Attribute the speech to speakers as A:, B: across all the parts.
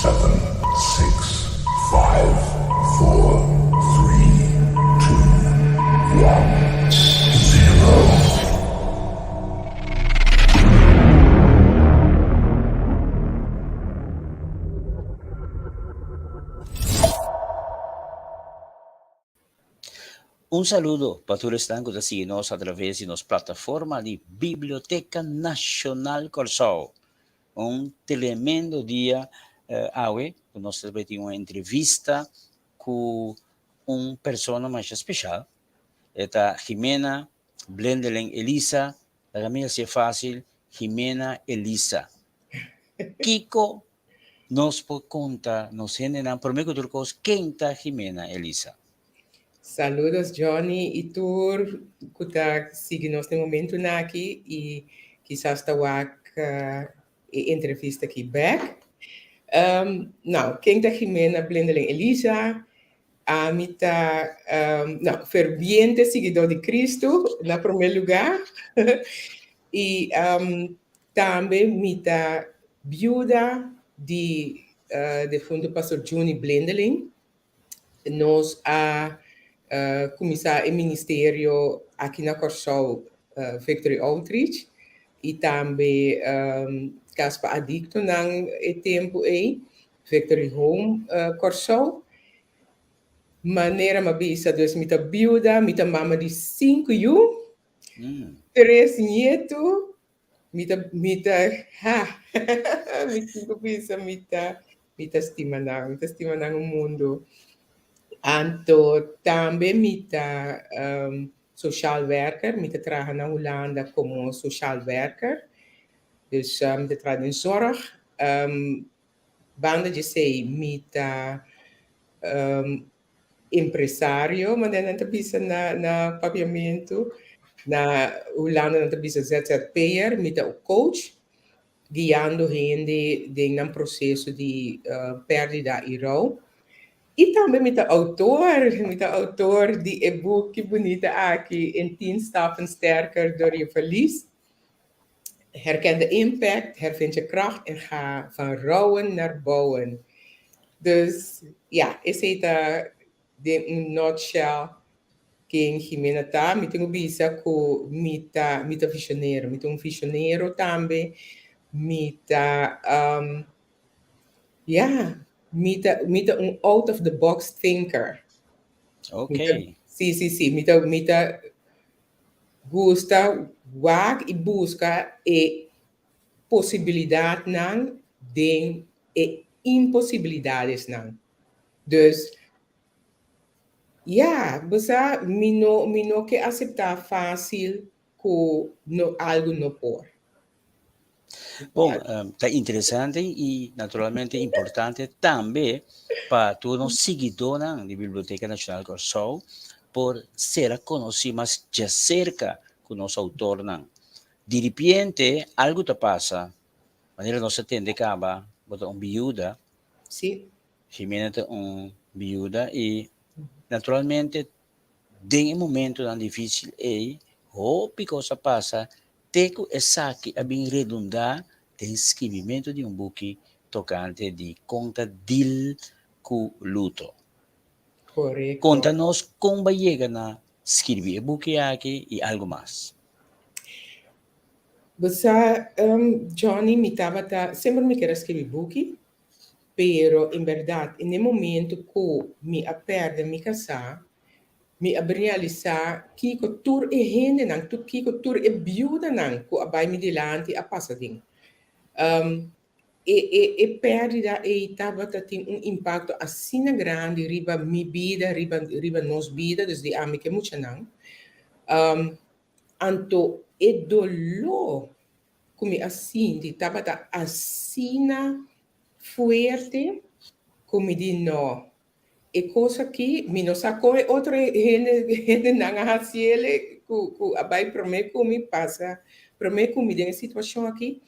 A: 7, 6, 5, 4, 3, 2, 1, 0.
B: Un saludo para todos que estão seguindo-nos através de nossa plataforma de Biblioteca Nacional Corsol. Tremendo dia hoje, nós tivemos uma entrevista com uma pessoa mais especial. É Jimena Blendeleng Elisa, para mim é fácil, Jimena Elisa. Kiko nos pode contar, nos generan, primeiro que tudo, quem está Jimena Elisa?
C: Saludos, Johnny, e tu que está seguindo neste momento aqui e quizás está a entrevista aqui back. Não, quem está Jimena Blendeleng Elisa, a mim está, ferviente seguidor de Cristo, na primeiro lugar, e também me está viúva de fundo pastor Johnny Blendeleng. Nós começar o ministério aqui na Corsol Victory Outreach e também caspa adicto nang tempo aí Victory Home Corsol maneira mabisa dus mita biuda mita mama de 5 3 nieto mita ha mita bisa mita estima nang o mundo. Anto também mita social worker, mita trabalha na Holanda como social worker, dus mita trabalha em zorg. Banda de sei mita empresário, mas não está bisa na papiamento, na Holanda não está bisa ZZP'er, mita o coach, guiando gente em um processo de perda e rouw. E também me autor de e-book que bonita aqui in 10 stappen sterker door je verlies. Herken de impact, hervind je kracht en ga van rouwen naar bouwen. Dus ja, is het de nutshell quem Jimena tá, me tenho bisa com mita visioneiro, me tenho visioneiro também, mita mita out of the box thinker.
B: Ok.
C: Sim. Mita gusta wag e busca possibilidade não de impossibilidades não. Dus você não que aceitar fácil com algo não por.
B: Bom, está interessante e naturalmente importante também para todos os seguidores da Biblioteca Nacional Corsol por ser conhecido mais de cerca com o nosso autor. De repente, algo te passa, maneira nós atende acaba, bota uma viúva,
C: Sim.
B: Jimena é uma viúva e naturalmente, em um momento tão difícil, que coisa passa, teco é saque a bem redundar de escrevimento de um book tocante de conta dil com luto.
C: Correto.
B: Conta-nos como vai chegar na escrever o book aqui e algo mais.
C: Você, Johnny, sempre me quer escrever book, pero em verdade, no momento que me aperde me casar, me realizar que o tour é gente não, que o tour é viúva não, que abai me delante a passadinho. Perdida e estava tem impacto assim grande riba mi vida, riba nos vida, desde a me que muito não. Anto dolor como assim, estava assim forte, como de não. E coisa que me não sacou outra gente não haciele que abai promete como passa, promete como de situação aqui,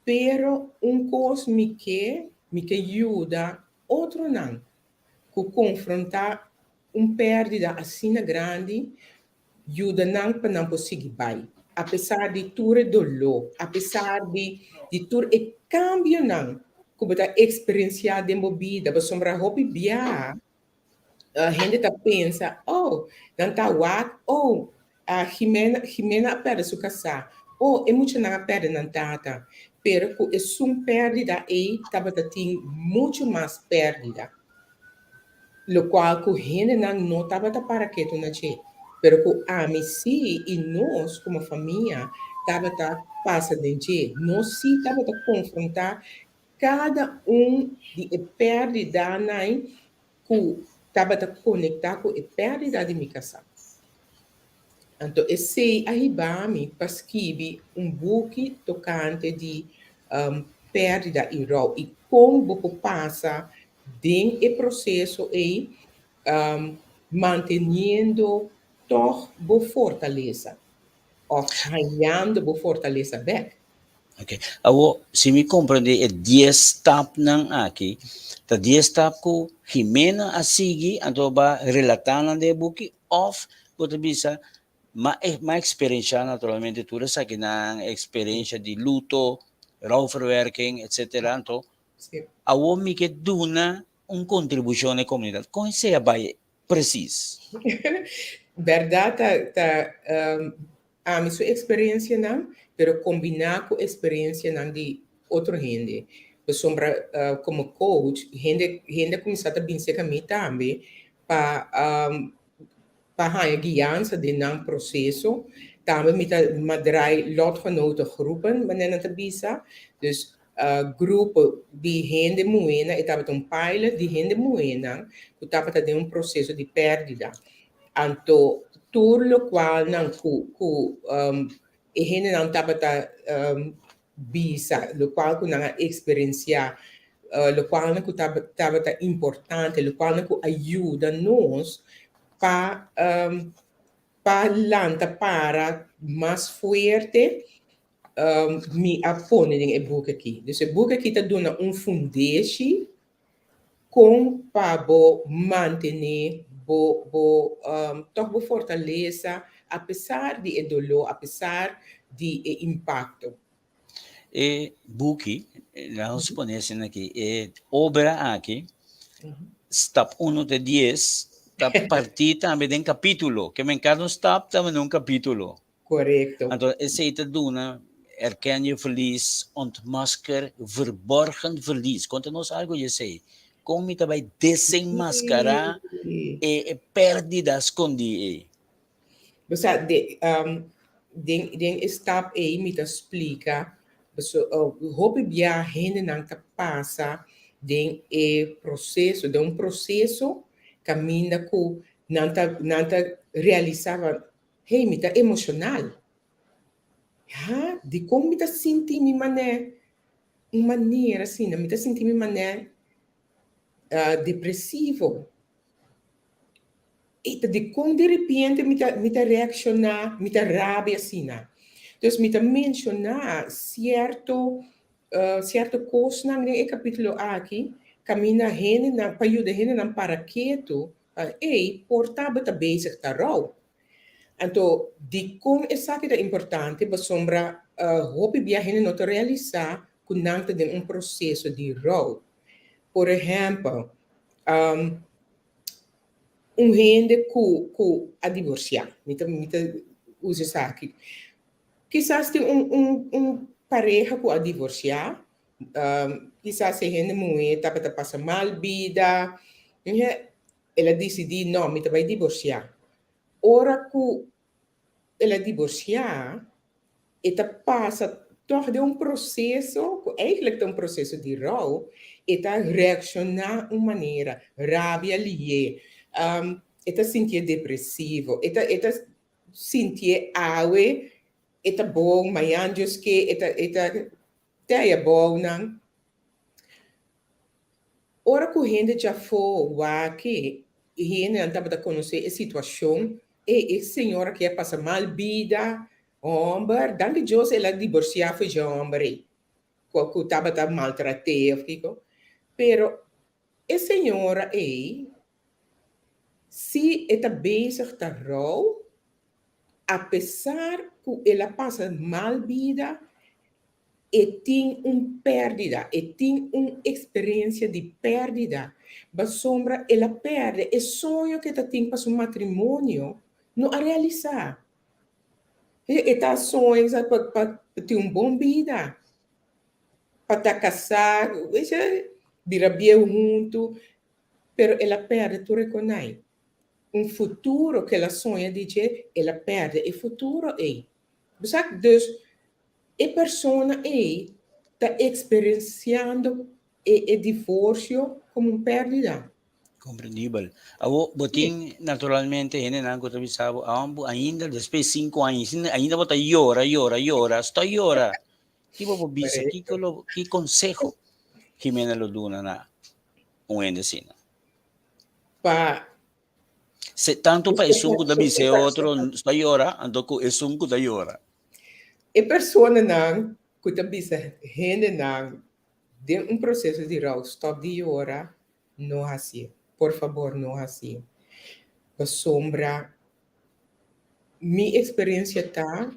C: pero coisa me que ajuda outro não, que confrontar perda assim grande, ajuda não para não conseguir vai. Apesar de tudo dolor, apesar de tudo cambio não, como tá experienciar de vida, mas sombra hobby bia, a gente tá pensa, oh, não tá wat, oh, a Jimena perde su casa, oh, é muito na perde não tá, pero que é sum perdida e tava tem muito mais perdida, lo qual que gente não tava para que tu na che, pero que a mim sim e nós como família tava passa de che, nós sim tava confrontar cada de perdida nai que estava conectado com a perdida de minha casa. Então, esse arribami para escrever book tocante de perdida e rol e como você passa dentro do processo e mantendo toda a fortaleza ou ganhando a fortaleza back.
B: Okay. Awo, si mi comprende e 10 step ng aki, ta 10 step ko Jimena asigi anto ba relatanan de buki of puto bisa ma-experiensya naturalmente tu sa kinang experiensya di luto, raw verwerking, etc. Anto,
C: Sì.
B: awo mi ket duna un contribuzione comunità. Come se abai precis?
C: Verdade, a minha experiência não, pero combinar com a experiência não de outra gente. Eu sombra como coach, gente começar a pensar a mim também para a guiança de um processo. Também me madrai lotgenoten groepen, wanneer het bisa. Dus grupo de gente moena, e estava um pilot de gente moena, que estava tendo processo de perdida. Anto tur lo qual nang e gente não estava bisa, lo qual ku nang experiencia, lo qual não estava importante, lo qual não ajuda nós para mais forte me apone em book aqui. Dus o book aqui está dando fundation com para manter toch bo fortaleza, apesar de dolor, apesar de impacto.
B: E buki, nós conhecemos aqui, e obra aqui, step 1 de 10, a partir também de capítulo, que me encanta um step também num capítulo.
C: Correcto.
B: Então, esse aí te duna, erken je verlies, ontmasker verborgen verlies. Conta-nos algo, je sei. Como te vai desenmascarar e perdidas com die.
C: Você den stap aí me explica, você hope via gente não passa den processo, de processo caminha com não realizava, hey, me tá emocional. Ha, de como me tá sentindo me maneira assim, me tá sentindo me maneira depressivo. E de como de repente me tá reaccionar, me tá rabia assim, né? Então, me tá mencionar certo coisa no capítulo aqui, caminha gente na para ajudar gente na paraquedo, ei, portava tá basic tá raw. Então, de como essa que é importante, para sombra, hope via gente não realizar com nada de processo de raw. Por exemplo, gente que a divorciar, mita usa isso aqui. Quizás tem pareja que a divorciar, quizás se gente mulher tá para passar mal vida, ela decidiu não, mita vai divorciar. Ora que ela divorciar, ela passa toch de processo, eigenlijk um processo de rol, ela reaccionar de uma maneira, rabia ali, ela sentir depressivo, ela sentir awe, ela bom, mas antes que ela tenha bom, não. Ora que a gente já foi aqui, a gente não estava a conhecer a situação, e a senhora que passa mal vida, homem, danke Deus, ela divorciou foi de homem, que estava maltratado, pero a senhora se está bezig te rouw, apesar que ela passa mal vida, e tem perdida, e tem uma experiência de perdida. Mas sombra, ela perde, e sonho que ela tem para seu matrimônio, não a realizar. E tá sonhos para ter uma boa vida, para estar casado, virar bem junto, pero ela perde, tu reconhece. Um futuro que ela sonha de dizer, ela perde, e futuro é. Dus, a pessoa está experienciando o divórcio como uma perda.
B: Compreendível. Abo, boting naturalmente, hindi na ko tabi sabo, ainda, después 5 años, ainda bota llora, estoy llora. Tipo po bisa, ki consejo, Jimena Loduna na uende sina. Se tanto pa isungo da bisa, outro, estoy llora, ando ko isungo da llora.
C: A pessoa não, que está bisa, gente não, de um processo de roubo, stop de llorar, não assim. Por favor, não assim. A sombra, minha experiência está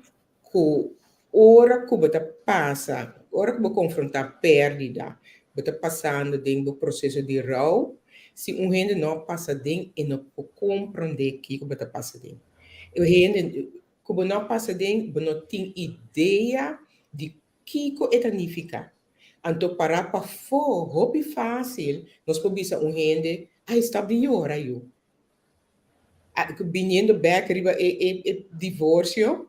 C: que hora que você passa, hora que você confrontar perda, você está passando dentro do processo de roubo, se um gente não passa dentro, e não pode compreender o que você está passando. O gente que você não passa dentro, você não tem ideia de que é significa. Então, para fora, é fácil, nós podemos dizer um gente, está de hora, eu. Vindo back riba e divórcio,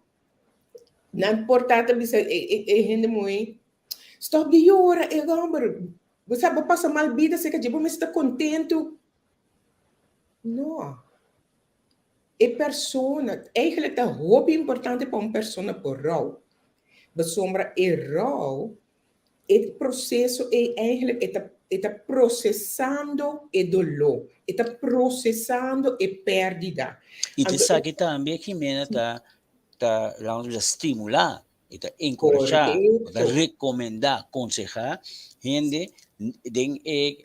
C: não importa bisa gente muito stop de hora e gambar você vai passar mal vida se que você está contente não a pessoa eigenlijk é muito importante para uma pessoa por rau mas sombra e rau o processo é eigenlijk está processando o dolor está processando a perda
B: E te sabe também que mena tá vamos dizer estimular, está encorajar, está recomendar, aconselhar, gente den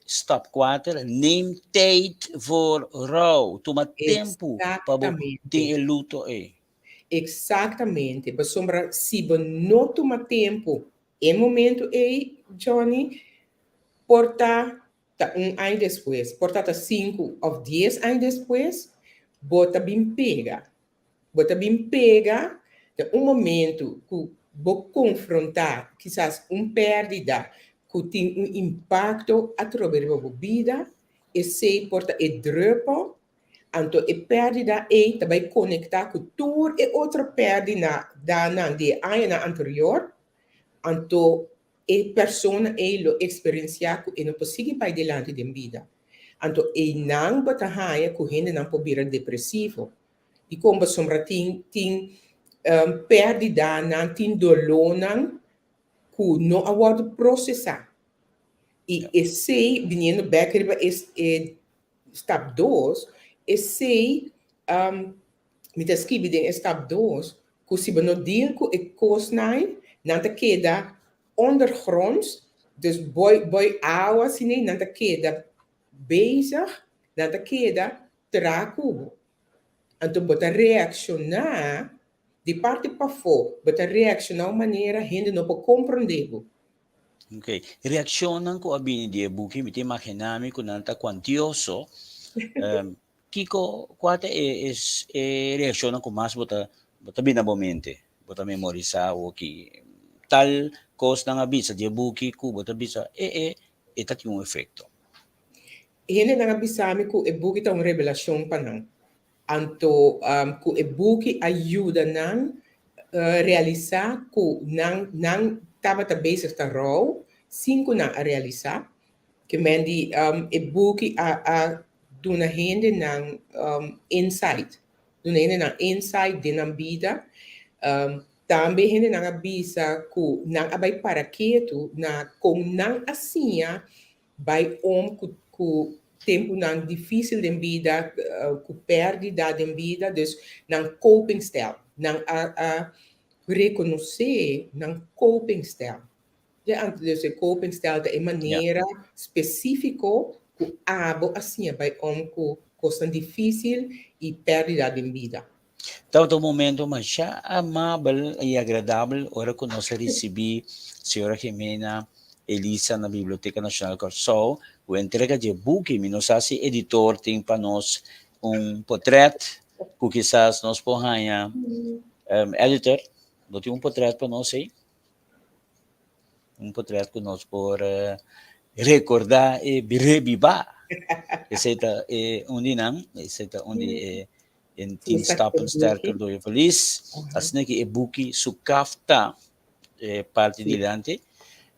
B: stap 4, neem tijd voor rouw, toma tempo para ter o luto
C: Exatamente, mas sombra se não toma tempo, em momento Johnny, porta ano depois, porta 5 ou 10 anos depois, bota bem pega, momento que vou confrontar, quizás perda que tem impacto através da vida, e se porta druppel, então a perda também conectar com toda a outra perda de ano anterior, então a pessoa lo experienciar e não pode seguir para adiante da vida. Então, não batalha com gente não pode virar depressivo. E como a sombra tem perda, não tem dolor, que não pode processar. E esse, vindo back, step 2, esse, me descreve em step 2, que se não diga que a coisa não queda ondergronds, dus boy água assim, não queda bezig, não queda tracubo. Então, você reaccionar de parte para fora, você reaccionar de maneira que a gente não pode compreender.
B: Ok. Reaccionam com a bini de buki, me tem imaginami com nanta quantioso. Kiko, quate reaccionam com mais bota binabamente, bota memorizar o que tal coisa na bisa de buki ku bota bisa tá tem um efeito.
C: Ele na bisa mi ku e buki tá uma revelação para não. Anto ku e buki ajuda nan realizar ku nan tava ta bezig ta rau, cinco nan a realizar, que mendi e buki a duna hende nan insight, duna hende nan insight de nan vida, também hende nan a bisa ku nan abai para quieto na com nan asinha vai ku tempo não difícil de vida, com perda de vida, dus não coping style, não a reconhecer não coping style. Dus o coping style de maneira específica que abo assim vai com coisa difícil e perda de vida.
B: Todo momento, mas siya amable e agradável ora que nós recebi senhora Jimena Elisa na Biblioteca Nacional Corsol, o entrega de book, e nós assim editor tem para nós portrait, que quizás nós porranha editor, não tem portrait para nós aí? Portrait que nós por recordar e revivar. Esse é onde não, esse é onde em tien stappen sterker door je verlies. Als nek je boeki sukafta parte dilante.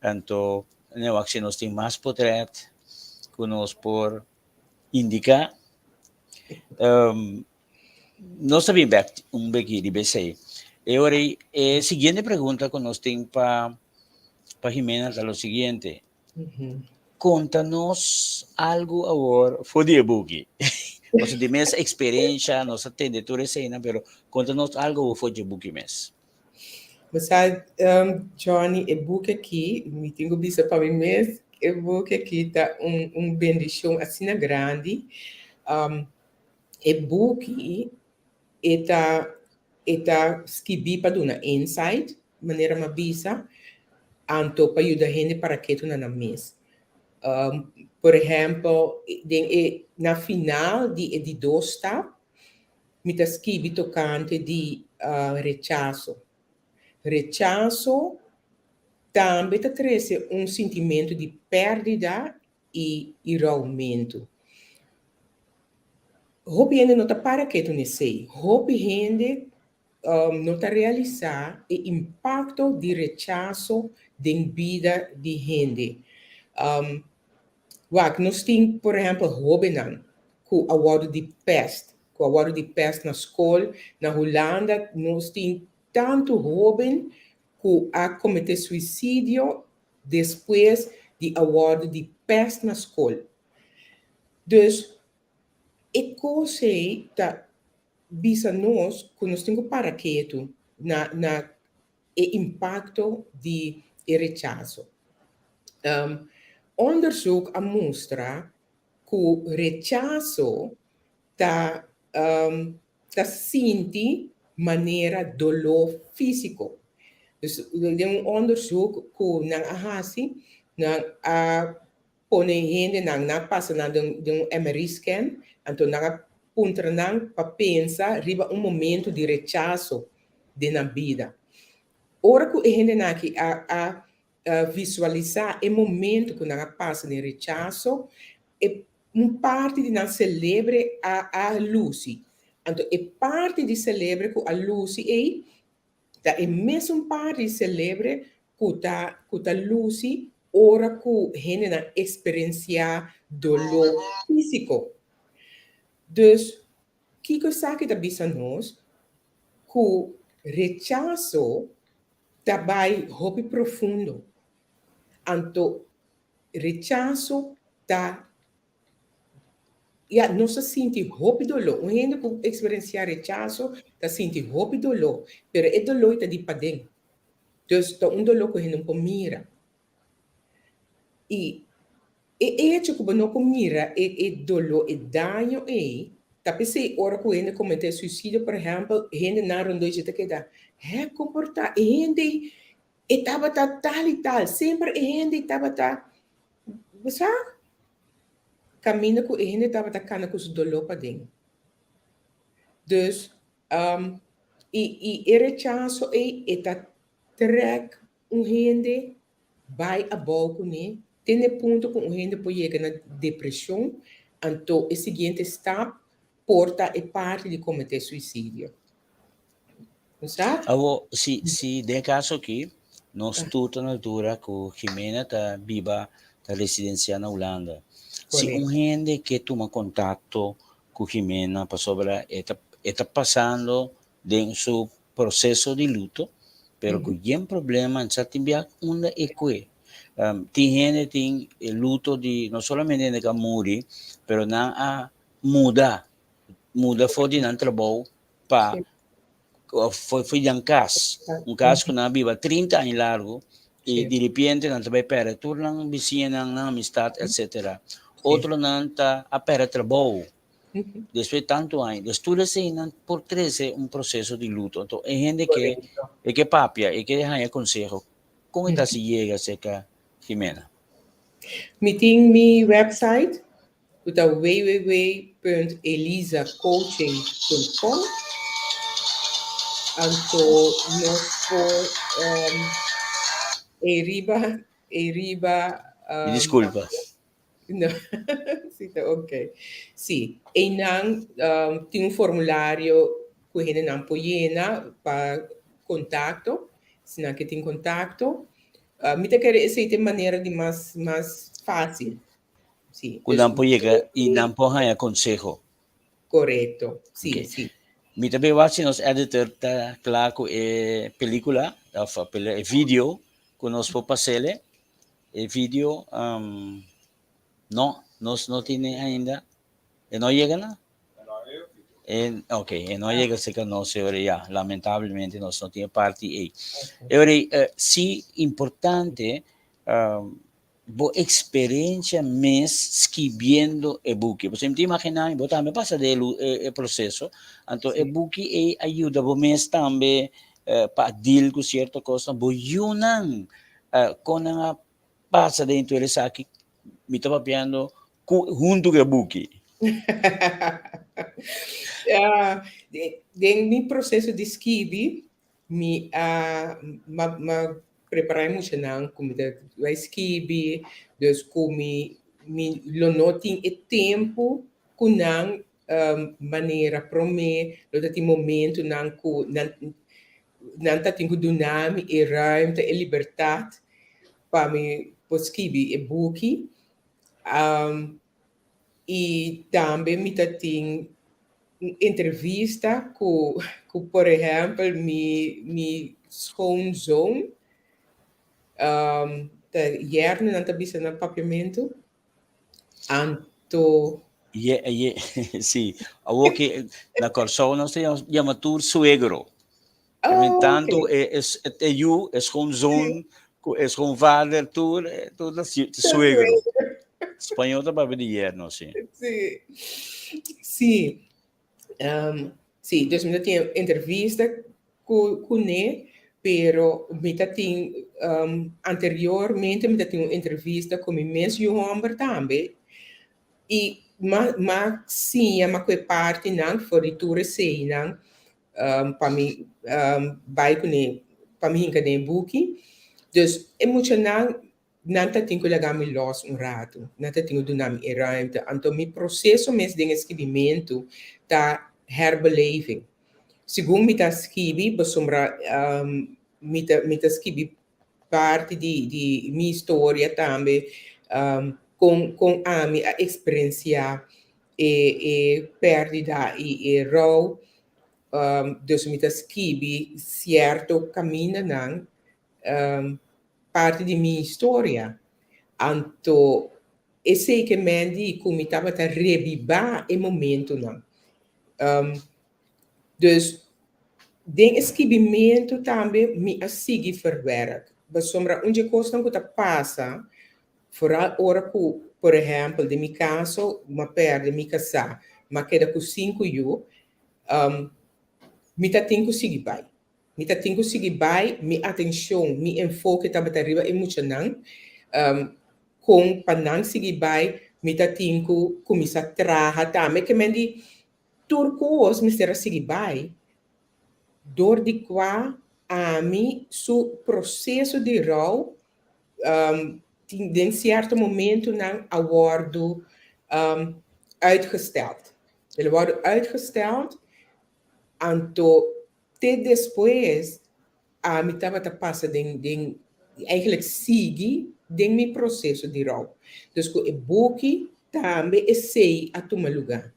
B: Anto ne waksi nos ting mas potret kunos por indica nós sabemos bem de BC. E ora a seguinte pergunta que nós temos para Jimena é o seguinte. Conta-nos algo agora fora de book. Nós temos experiência, nós temos tudo isso, pero conta-nos algo fora de book mesmo.
C: Mas Johnny, o book aqui, me tenho visto para mim mesmo, o book aqui está bendição assim grande. O book está escrevi para dar insight, maneira uma bisa, anto para ajudar a gente para que tu na mês. Por exemplo, na final de dosta, me está escrevi tocante de rechaço. Rechaço também traz sentimento de perda e isolamento. Hope gente não está para que tu não sei. Hope gente não está realizar o impacto de rechaço na vida de gente. Nós temos, por exemplo, jovens com o award de peste. Com o award de peste na escola. Na Holanda, nós temos tanto jovem que a cometer suicídio depois de award de peste na escola. Então, e coisa está bisa nós que nós temos para quieto na impacto de rechaço. Onderzoek mostra que o rechaço está sente maneira dolor físico. Então, onderzoek que não assim, não põe gente não passa de MRI scan, então não punta não para pensar riba momento de rechaço na vida. Ora que a gente não aqui a visualizar o momento que não passa de rechaço, é parte de não celebra a luz. Então, é parte de celebra que a luz é mesmo parte de celebra que a luz ora que a gente não experiencia dolor físico. Então, que coisa que está pensando nós, que o rechaço vai hobby profundo. Então, rechaço está não se sente hobby dolor. Um gente que experienciar rechaço está sentindo hobby dolor, mas é dolor está de padem. Então, é dolor que a gente não mira. E hecho que não mira é dolor, é dano, tapi se ora que a gente comete suicídio, por exemplo, a gente não rondou de que dá. Comportar, a gente estava tal e tal, sempre a gente estava você caminho que a gente estava tacando com o dolor para dentro. Então, e rechaço está trek gente vai a boca, né? Tem ponto que a gente pode chegar na depressão, então o seguinte step porta é parte de cometer suicídio.
B: Se de caso aqui, nós estamos na altura que Jimena está viva, está residência na Holanda. Se gente que toma contato com Jimena está passando em seu processo de luto, pero que tem problema em saber onde é que tem gente que tem luto de não somente de morrer, pero não a muda fora de não trabalho para foi um caso que não viva 30 anos largo e de repente não vai para tudo não vizinha não amistade etc. Outro não está a para trabalho Después de tantos años, tú le enseñas por 13 un proceso de luto. Entonces, hay gente
C: Correcto.
B: que papia y que deja el consejo. ¿Cómo está si llega cerca, Jimena?
C: Meeting mi website, puta www.elisacoaching.com. Anto nos por Eriba,
B: Me disculpa.
C: no, sí, ok. Sim, e não tem um formulário que a gente não põe para contato, se não que tem contato, me te quer essa é a maneira de mais fácil, sim.
B: Cuando Nampo llega y Nampo hay consejo.
C: Correto, sim,
B: Okay.
C: sim.
B: Mi tabi watching nos editor ta claro película, video, que nos po pasele, video, no tiene ainda, no llega na? Ok, no llega se que no se ve ya, lamentavelmente no tiene parte ahí. Ahora, sí, importante, bo experiência mês escrevendo e-book. Você me imagina, eu também passa dele o processo. Então, e-book ajuda o mês também para deal com certa coisa. Bo yunan quando a passa dentro ele sabe me estava pensando junto com o e-book.
C: Dentro do processo de escrever, me preparar emocional, como vai escrever, dus como me lo notem o tempo com não maneira para mim, lo tem momento não com não tá tenho dinâmica e ruimte e liberdade para me escrever e-book. E também me tem entrevista com, por exemplo, mi schoonzoon. Jaren aan het na papiamento. Anto.
B: Sì, que na Corsona se llama tu suegro.
C: Oh,
B: tanto
C: okay.
B: es gewoon zoon, es gewoon vader, tu suegro. Espanhol tá para de yerno, sim.
C: Sim. Sim. Sim, dus me tem entrevista com ele, pero me tem anteriormente me tem uma entrevista com o mesmo homem também. E mas sim, mas que parte não fornitura sei não para mim vai com ele para mim que nem booking. Dus emocional não tem que legar me los rato, não tem que dar me ruimte. Então meu processo mesmo de escrevimento tá herbeleving. Segundo me tá escrevi, besombra me tá escrevi parte de minha história também com a minha experiência e perdida e raw. Dus me tá escrevi certo caminho não parte de minha história. Então, esse que me diz como estava a revivar o momento não. Dus den escrevimento também me sigue verwerkt. Besombra onde coisa que passa, vooral ora que, por exemplo, de meu caso, uma perde me casar, mas queda com 5 anos, me tá tem que seguir bem. Me tá tem que seguir bem, minha atenção, meu enfoque estava arriba emocional, com para não seguir bem, me tá tem que começar a trabalhar também, que me diz, turcos, me será seguir bem, door de qua a mim, su processo de rol, em certo momento não awardo uitgesteld. Ele wordt uitgesteld, então, depois, a mim estava a passar eigenlijk sigue den meu processo de rol. Dus o book também é sei a tomar lugar.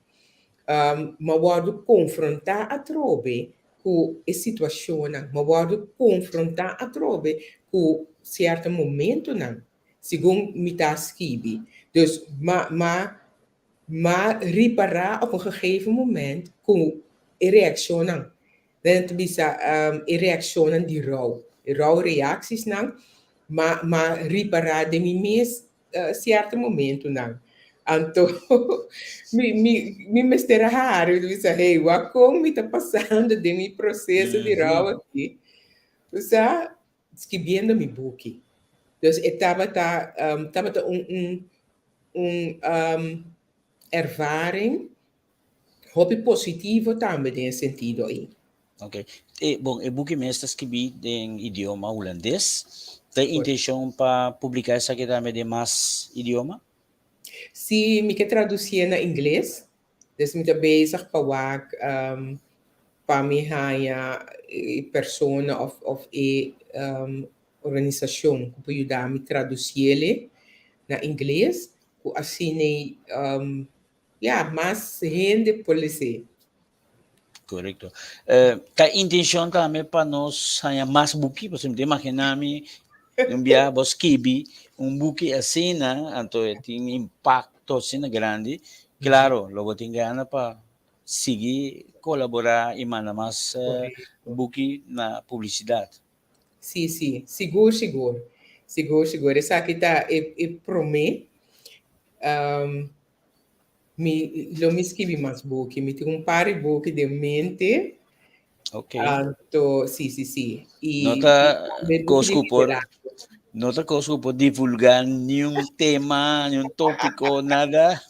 C: Mas vou confrontar a trobe com a situação, mas vou confrontar a trobe com certo momento, não. Segundo me está escrevi. Dus, maar reparar op een gegeven moment com a reação, não. Dan bisa a reação de rouw. Rouw reacties, não. Maar reparar de mim mesmo certo momento, não. Então, me mestera raro, eu disse, hey, o como me está passando de meu processo de rau aqui? Usa, escrevendo meu book. Então, estava ervaring, hobby positivo também nesse sentido aí.
B: Ok. Bom, o book mesmo escrevi em idioma holandês. Tem intenção para publicar isso aqui também de mais idioma?
C: Se me quer traduzir na inglês, dus me bezig para para me haya persona of organização que pode ajudar me traduzir ele na inglês, assim mais gente pode ser.
B: Correcto. A intenção também para nós ganhar mais book, por exemplo, imaginar-me um dia vos kibi, book assim, né? Então tem impacto assim grande. Claro, logo tem gana para seguir, colaborar e mandar mais book na publicidade.
C: Sim, seguro. Essa aqui está promete. Lo me escrevi mais book, me tem par de book de mente.
B: Ok.
C: Então, sim.
B: Nota coisa por divulgar nenhum tema, nenhum tópico, nada.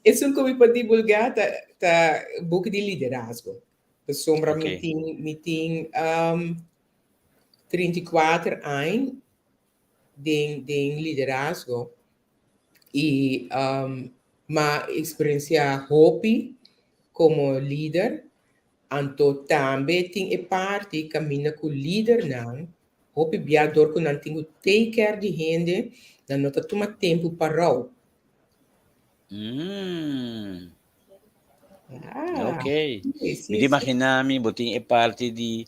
C: Isso que eu posso divulgar tá book de liderazgo. A sombra me tem 34 anos de liderazgo e uma experiência hobby como líder. Então, também tem a parte que caminha com o líder, não. Hobby biador que não tem que take care de gente, não toma tempo para o.
B: Ok. Me imaginar-me, botin é parte de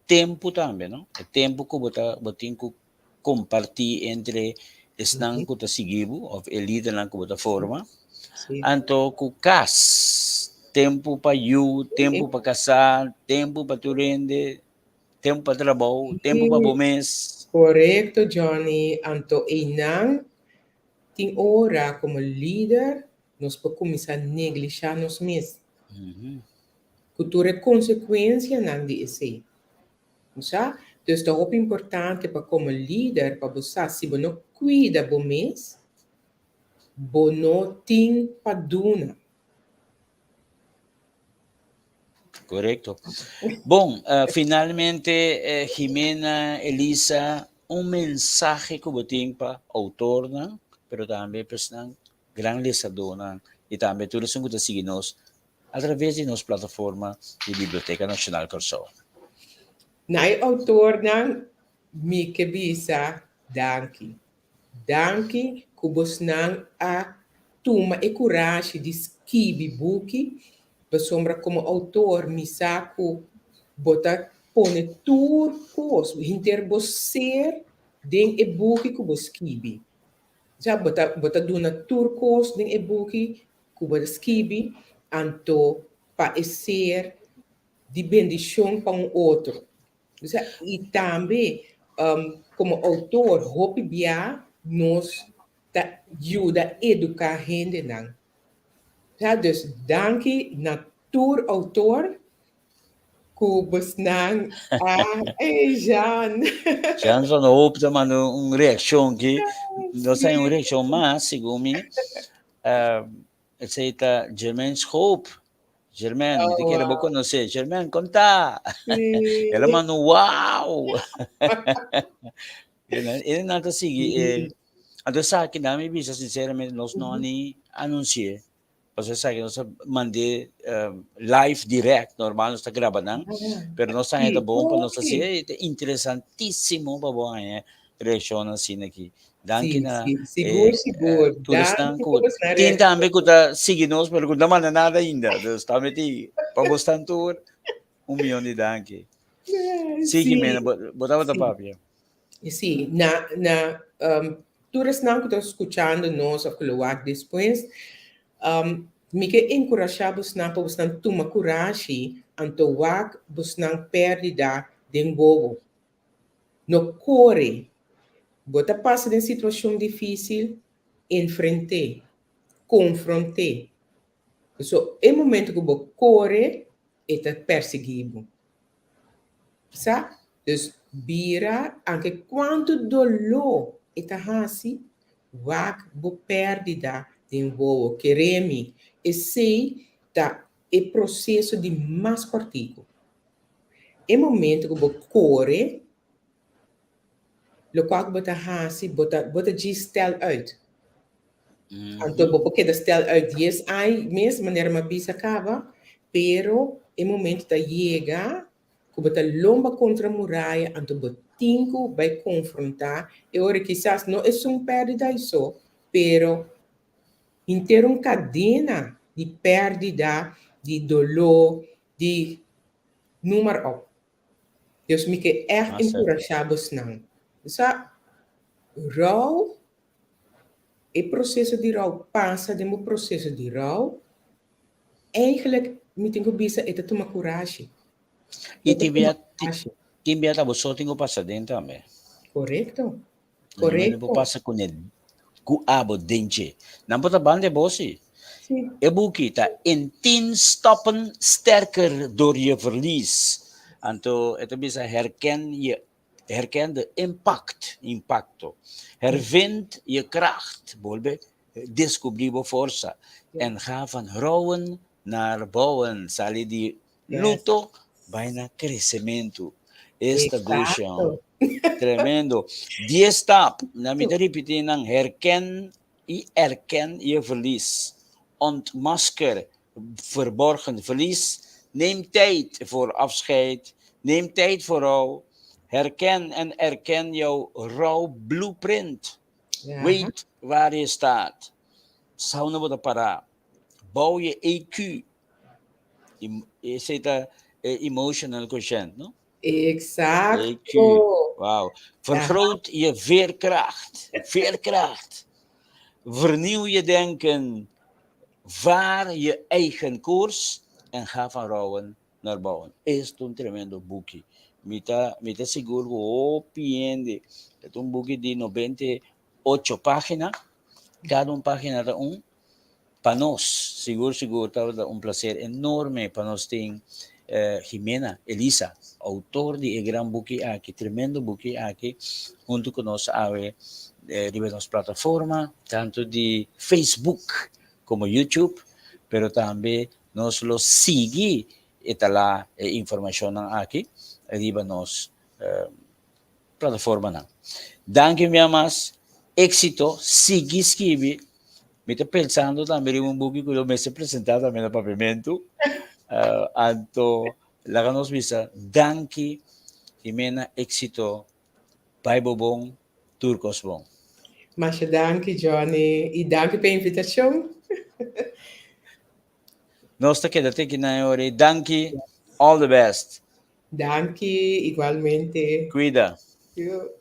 B: tempo também, não? É tempo que botin que compartilhar entre estão que está seguindo, ou o líder na que está forma. Então, que cas, tempo para tempo para casar, tempo para tu rende, tempo para trabalho, tempo para bom mês.
C: Correto, Johnny. Então, não tem hora como líder, nós podemos começar a negligenciar nós mesmos. Cultura consequência não de esse. Então, é importante para como líder, para você, se você não cuida do mês, você não tem paduna.
B: Correto. Bom, finalmente, Jimena, Elisa, mensaje que você tem para autor, né? Pero também para uma grande lisadora e também todos os que seguem nós através de nossa plataforma de Biblioteca Nacional Corsol.
C: Na autor não me quebisa, danke. Danke que você não a toma e coragem de escrever book, sombra como autor, me saco, bota pone tudo coisa, inter você den e book que você escreve. Já bota dona tudo coisa den e book que você escreve, anto para ser de bendição para outro. E também, como autor, hope bia nos ajuda a educar a gente. Não. Ja, dus danke natuur autor kubusnang Jan.
B: Jan van hoop dat man reação que nós temos reação mais, segundo mim, aceita Germain's Hope. Germain, me te quero conhecer. Germain, conta. Ela mano, wow! Ele não está seguindo. Então, sa akin namin, bisa sinceramente, nós não ani anunciar. Kasi sa akin, nós mandei live direct, normal, nós está gravando, pero nós está ainda bom para nós assim, é interessantíssimo para bom aí, reação assim aqui. Danke na.
C: Seguro.
B: Tudo estão com. Tem também que está seguindo nós, pero não manda nada ainda. Então, está meti para você tour, milhão de danke. Sim, Jimena, botava da papia.
C: Sim, todos não que estão escutando nós a colocar depois, me que encorajar você para você tomar coragem, então você não perde de bobo. No corre, você passa em situação difícil, enfrentei, confrontei. So, é momento que eu corre e te perseguibo. Sabe? Dus bira, anche quanto dolor eta hasi, wak bo perdida de voo queremi e sei da e processo de mais cortico. É momento que eu corre, lo qual bota hasi, bota de stel uit. Então, porque da stel uit 10 ai, mesmo maneira uma bisa acaba, pero é momento da chega, que bota lomba contra a muralha, então botinco vai confrontar, e ora quizás não é perda isso, pero inteira uma cadena de perda, de dolor, de número op. Dus me que echt
B: Ah, certo.
C: encorajamos não. Sa rouw, o processo de rouw passa de um processo de rouw. Eigenlijk, me tenho bisa é tomar coragem.
B: E timbia tabo só tenho passa dentro também.
C: Correto?
B: Correto. Não passa com ele, com abo dente. Não pode bande bossi.
C: Sim.
B: E boekie ta in 10 stappen sterker door je verlies. Anto, het is herken de impacto. Hervind je kracht, bijvoorbeeld, descobrivo forza. En ga van rouwen naar bouwen. Sali di luto, bijna crescimento. Esta gushan. Tremendo. 10 stap. Na mi repetir nang herken je verlies. Ontmasker verborgen verlies. Neem tijd voor afscheid. Neem tijd voor rouw. Herken en erken jouw rouw blueprint.
C: Ja.
B: Weet waar je staat. Sauna wat para. Bouw je EQ. Je zit emotional quotient, no?
C: Exacto.
B: EQ. Wauw. Vergroot je veerkracht. Veerkracht. Vernieuw je denken. Vaar je eigen koers en ga van rouwen naar bouwen. Es un tremendo boekje. Mita seguro opiende. Es un boekje de 98 páginas. Cada página da panos. Seguro, estava um prazer enorme. Panos tem Jimena Elisa, autor de gran boekje aqui, tremendo boekje aqui, junto conosco de nossa plataforma, tanto de Facebook como YouTube, pero também nós lo sigue eta lá informação aqui, arriba nos plataforma na. Danke minha mas, éxito, sigue escrever. Me estou pensando também em um book que eu me apresentar também no pavimento. Anto, lá nos visa, danke, Jimena, éxito, Bible bom, Turcos bom.
C: Mas danke, Johnny, e danke pela invitação.
B: Nós te quedamos aqui na hora. Danke, all the best.
C: Danke, igualmente.
B: Cuida.
C: Eu...